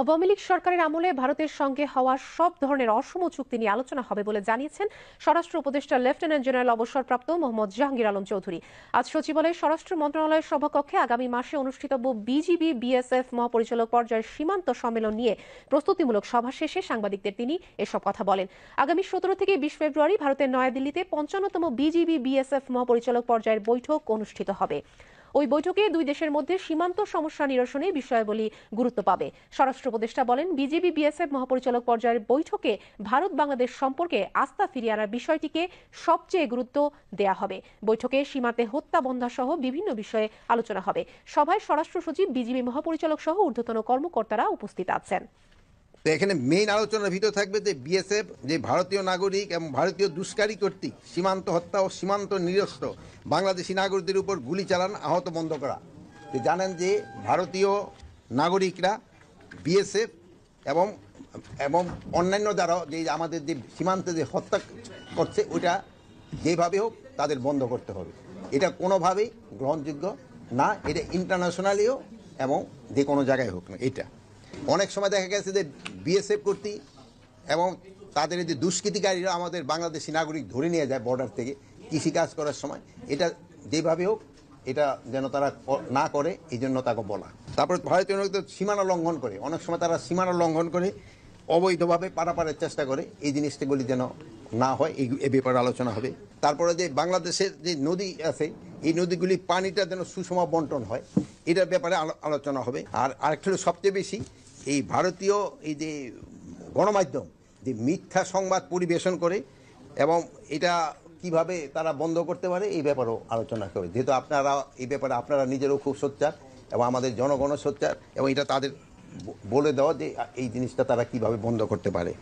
আওয়ামী লীগ সরকারের আমলে ভারতের সঙ্গে হওয়া সব ধরনের অসম চুক্তি নিয়ে আলোচনা হবে বলে জানিয়েছেন স্বরাষ্ট্র উপদেষ্টা লেফটেন্যান্ট জেনারেল অবসরপ্রাপ্ত মোহাম্মদ জাহাঙ্গীর আলম চৌধুরী। আজ সচিবালয়ে স্বরাষ্ট্র মন্ত্রণালয়ের সভাকক্ষে আগামী মাসে অনুষ্ঠিতব্য বিজিবি বিএসএফ মহাপরিচালক পর্যায়ের সীমান্ত সম্মেলন নিয়ে প্রস্তুতিমূলক সভা শেষে সাংবাদিকদের তিনি এসব কথা বলেন। আগামী 17 থেকে 20 ফেব্রুয়ারি ভারতের নয়াদিল্লিতে 55তম বিজিবি বিএসএফ মহাপরিচালক পর্যায়ের বৈঠক অনুষ্ঠিত হবে। ওই বৈঠকে দুই দেশের মধ্যে সীমান্ত সমস্যা নিরসনে বিষয়াবলী গুরুত্ব পাবে। স্বরাষ্ট্র উপদেষ্টা বলেন, বিজিবি বিএসএফ মহাপরিচালক পর্যায়ের বৈঠকে ভারত বাংলাদেশ সম্পর্কে আস্থা ফিরিয়ে আনার বিষয়টিকে সবচেয়ে গুরুত্ব দেয়া হবে। বৈঠকে সীমান্তে হত্যা বন্ধা সহ বিভিন্ন বিষয়ে আলোচনা হবে। সভায় স্বরাষ্ট্র সচিব, বিজিবি মহাপরিচালক সহ ঊর্ধ্বতন কর্মকর্তারা উপস্থিত আছেন। তো এখানে মেইন আলোচনার ভিতর থাকবে যে বিএসএফ যে ভারতীয় নাগরিক এবং ভারতীয় দুষ্কারী কর্তৃক সীমান্ত হত্যা ও সীমান্ত নিরস্ত বাংলাদেশি নাগরিকদের উপর গুলি চালান, আহত বন্ধ করা। তো জানেন যে ভারতীয় নাগরিকরা বিএসএফ এবং এবং অন্যান্য যারা যে আমাদের যে সীমান্তে যে হত্যা করছে ওইটা যেভাবে হোক তাদের বন্ধ করতে হবে। এটা কোনোভাবেই গ্রহণযোগ্য না, এটা ইন্টারন্যাশনালিও এবং যে কোনো জায়গায় হোক না। এটা অনেক সময় দেখা গেছে যে বিএসএফ কর্তৃক এবং তাদের যে দুষ্কৃতিকারীরা আমাদের বাংলাদেশি নাগরিক ধরে নিয়ে যায় বর্ডার থেকে কৃষিকাজ করার সময়। এটা যেভাবে হোক এটা যেন তারা না করে, এই জন্য তাকে বলা। তারপর ভারতীয় নাগরিকদের সীমানা লঙ্ঘন করে, অনেক সময় তারা সীমানা লঙ্ঘন করে অবৈধভাবে পারাপারের চেষ্টা করে, এই জিনিসটাগুলি যেন না হয় এই ব্যাপারে আলোচনা হবে। তারপরে যে বাংলাদেশের যে নদী আছে এই নদীগুলি পানিটা যেন সুষম বন্টন হয়, এটার ব্যাপারে আলোচনা হবে। আর আরেকটা সবচেয়ে বেশি এই ভারতীয় এই যে গণমাধ্যম যে মিথ্যা সংবাদ পরিবেশন করে এবং এটা কিভাবে তারা বন্ধ করতে পারে এই ব্যাপারেও আলোচনা করে। যেহেতু আপনারা এই ব্যাপারে আপনারা নিজেরও খুব সোচ্চার এবং আমাদের জনগণও সোচ্চার, এবং এটা তাদের বলে দেওয়া যে এই জিনিসটা তারা কিভাবে বন্ধ করতে পারে।